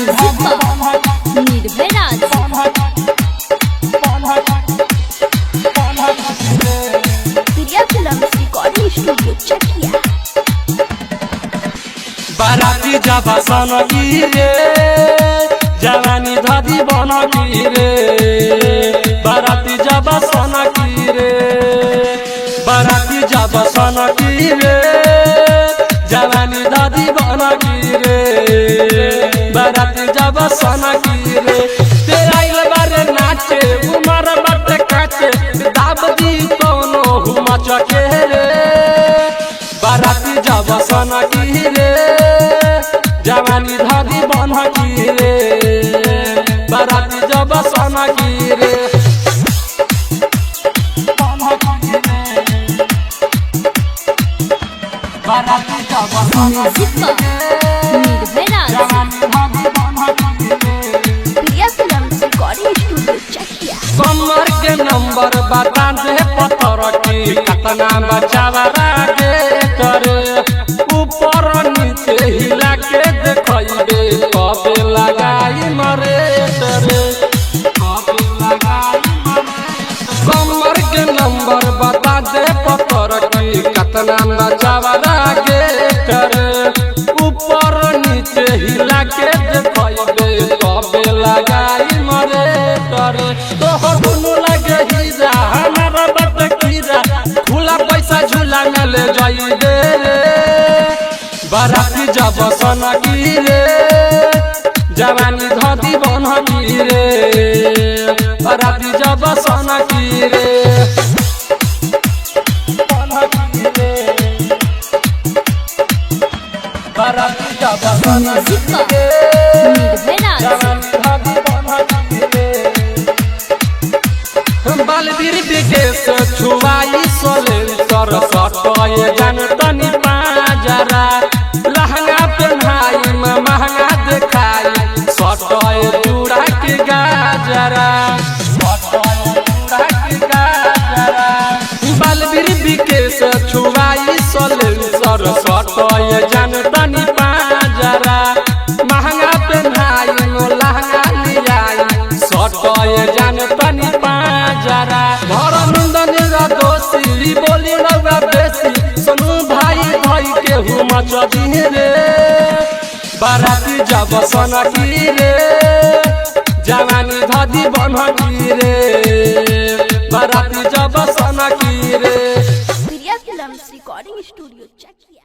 निर्भय राज Priya films recording studio चकिया। बाराती जाबा सनकी रे जवानी धदी बनकी रे बाराती जाबा सनकी रे बाराती जाबा सनकी रे जवानी धदी बनकी रे बाराती जाबा सनकी रे तेरा आइल बारे नाचे उमर बट काचे दाब दी कोनो हुमा चके रे बाराती जाबा सनकी रे जवानी धदी बनकी रे बाराती जाबा सनकी रे बाराती जाबा निर्भय राज प्रिया फिल्म्स रिकॉर्डिंग स्टूडियो चकिया। कमर के नंबर बता दे पत्थर की कतना बचावा रागे करे ऊपर नीचे हिला के देखइबे कबे लगाई मरे तरे कबे लगाई मरे कमर के नंबर बता दे पत्थर की कतना बचावा रागे करे ऊपर नीचे हिला के देखइबे कबे लगाई मरे तरे तो दुनु लगे हीरा हमारा बट कीरा खुला पैसा झूला में ले जाई दे बाराती जाबा सनकी रे जवानी धदी बनकी रे बाराती जाबा सनकी रे बाराती जाबा सनकी रे निर्भय राज जवानी धदी बनकी रे बालवीर विकेश छुवाई सोले सर सटय जान तनी पाजरा लहंगा पहनाई में महंगा दिखाई सटय चूड़ा के गाजरा बालवीर विकेश छुवाई सोले सर सटय जान तनी पाजरा महंगा पहनाई में लहंगा लियाई सटय जान तनी पाजरा घर नंदन दोषी बोली रउआ बेसी सोनू भाई भाई के हुमा चदी रे बाराती जाबा सनकी रे जवानी धदी बनकी रे बाराती जाबा सनकी रे प्रिया फिल्म्स रिकॉर्डिंग स्टूडियो चकिया।